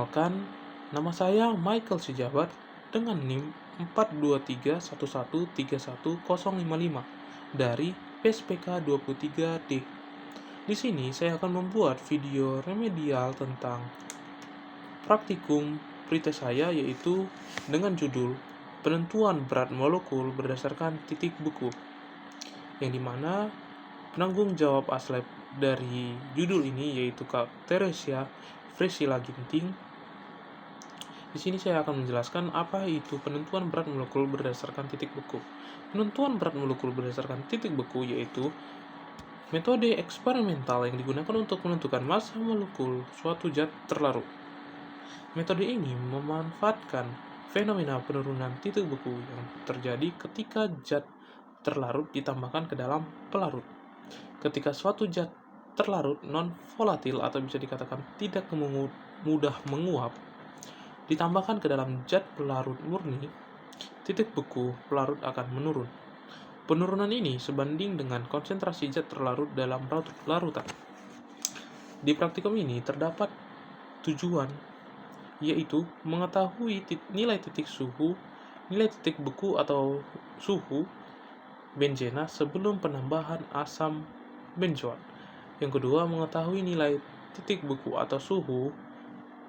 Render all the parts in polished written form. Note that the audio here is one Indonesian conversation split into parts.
Perkenalkan, nama saya Michael Sijabat dengan NIM 42311313055 dari PSPK 23D. Di sini saya akan membuat video remedial tentang praktikum pretest saya, yaitu dengan judul penentuan berat molekul berdasarkan titik beku, yang dimana penanggung jawab aslab dari judul ini yaitu Kak Teresia Frisila Ginting. Di sini saya akan menjelaskan apa itu penentuan berat molekul berdasarkan titik beku. Penentuan berat molekul berdasarkan titik beku yaitu metode eksperimental yang digunakan untuk menentukan massa molekul suatu zat terlarut. Metode ini memanfaatkan fenomena penurunan titik beku yang terjadi ketika zat terlarut ditambahkan ke dalam pelarut. Ketika suatu zat terlarut non-volatil atau bisa dikatakan tidak mudah menguap ditambahkan ke dalam zat pelarut murni, titik beku pelarut akan menurun. Penurunan ini sebanding dengan konsentrasi zat terlarut dalam larutan. Di praktikum ini terdapat tujuan, yaitu mengetahui nilai titik beku atau suhu benzena sebelum penambahan asam benzoat. Yang kedua, mengetahui nilai titik beku atau suhu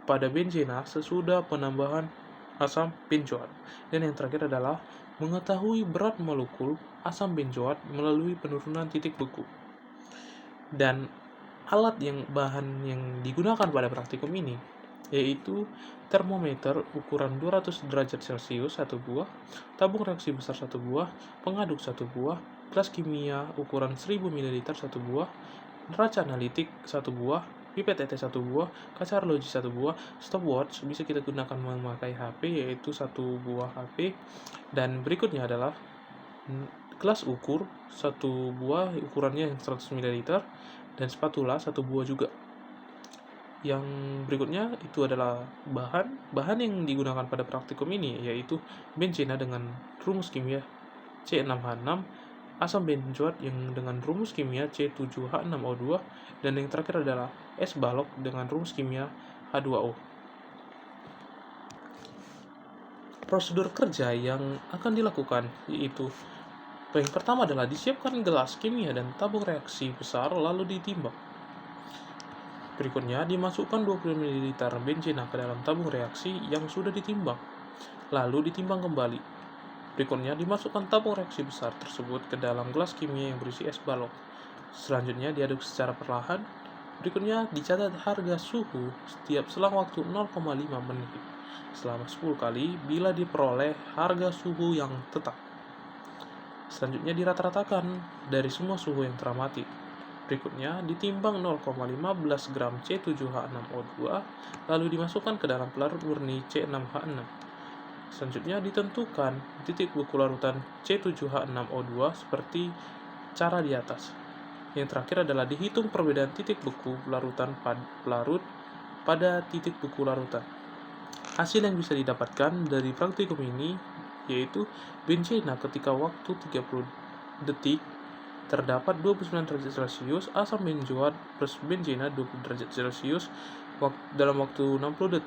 pada benzena sesudah penambahan asam benzoat. Dan yang terakhir adalah mengetahui berat molekul asam benzoat melalui penurunan titik beku. Dan bahan yang digunakan pada praktikum ini yaitu termometer ukuran 200 derajat Celcius 1 buah, tabung reaksi besar 1 buah, pengaduk 1 buah, gelas kimia ukuran 1000 ml 1 buah, neraca analitik 1 buah, pipet tetes 1 buah, kaca arloji 1 buah, stopwatch bisa kita gunakan memakai HP yaitu 1 buah HP, dan berikutnya adalah gelas ukur 1 buah ukurannya 100 ml, dan spatula 1 buah juga. Yang berikutnya itu adalah bahan yang digunakan pada praktikum ini, yaitu benzena dengan rumus kimia C6H6, asam benzoat yang dengan rumus kimia C7H6O2, dan yang terakhir adalah es balok dengan rumus kimia H2O. Prosedur kerja yang akan dilakukan yaitu yang pertama adalah disiapkan gelas kimia dan tabung reaksi besar lalu ditimbang. Berikutnya, dimasukkan 20 ml benzena ke dalam tabung reaksi yang sudah ditimbang, lalu ditimbang kembali. Berikutnya, dimasukkan tabung reaksi besar tersebut ke dalam gelas kimia yang berisi es balok. Selanjutnya, diaduk secara perlahan. Berikutnya, dicatat harga suhu setiap selang waktu 0,5 menit selama 10 kali bila diperoleh harga suhu yang tetap. Selanjutnya, dirata-ratakan dari semua suhu yang teramati. Berikutnya, ditimbang 0,15 gram C7H6O2, lalu dimasukkan ke dalam pelarut murni C6H6. Selanjutnya, ditentukan titik beku larutan C7H6O2 seperti cara di atas. Yang terakhir adalah dihitung perbedaan titik beku larutan pelarut pada titik beku larutan. Hasil yang bisa didapatkan dari praktikum ini yaitu benzena ketika waktu 30 detik terdapat 29 derajat Celcius, asam benzoat plus benzena 20 derajat Celcius. Dalam waktu 60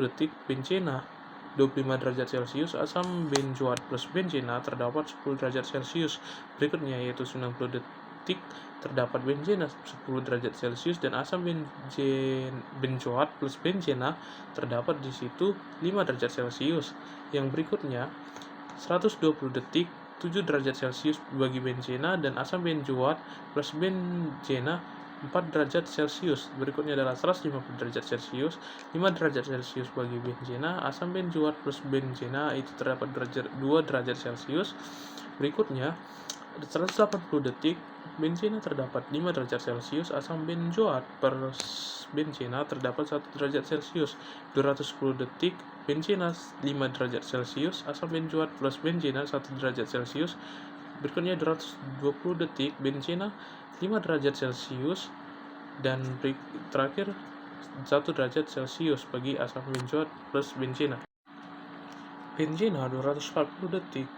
detik, benzena 25 derajat Celcius, asam benzoat plus benzena terdapat 10 derajat Celcius. Berikutnya yaitu 90 detik terdapat benzena 10 derajat Celcius dan asam benzoat plus benzena terdapat di situ 5 derajat Celcius. Yang berikutnya 120 detik 7 derajat Celcius bagi benzena dan asam benzoat plus benzena 4 derajat Celcius. Berikutnya adalah 150 derajat Celcius, 5 derajat Celcius bagi benzena, asam benzoat plus benzena itu terdapat 2 derajat Celcius. Berikutnya 180 detik benzena terdapat 5 derajat Celcius, asam benzoat plus benzena terdapat 1 derajat Celcius. 210 detik benzena 5 derajat Celcius, asam benzoat plus benzena 1 derajat Celcius. Berikutnya 220 detik benzena 5 derajat Celcius, dan terakhir 1 derajat Celcius bagi asam benzoat plus benzena. Benzena 240 detik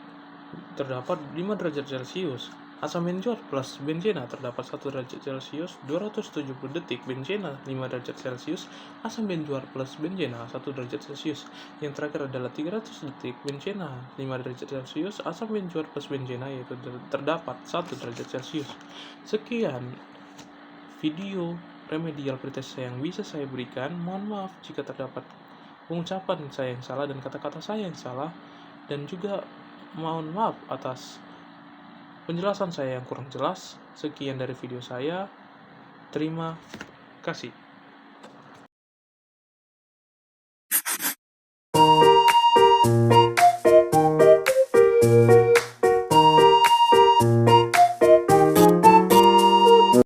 terdapat 5 derajat Celcius, Asam benzoat plus benzena terdapat 1 derajat Celcius, 270 detik, benzena 5 derajat Celcius, asam benzoat plus benzena 1 derajat Celcius. Yang terakhir adalah 300 detik, benzena 5 derajat Celcius, asam benzoat plus benzena yaitu terdapat 1 derajat Celcius. Sekian video remedial pretest yang bisa saya berikan. Mohon maaf jika terdapat pengucapan saya yang salah dan kata-kata saya yang salah, dan juga mohon maaf atas penjelasan saya yang kurang jelas. Sekian dari video saya. Terima kasih.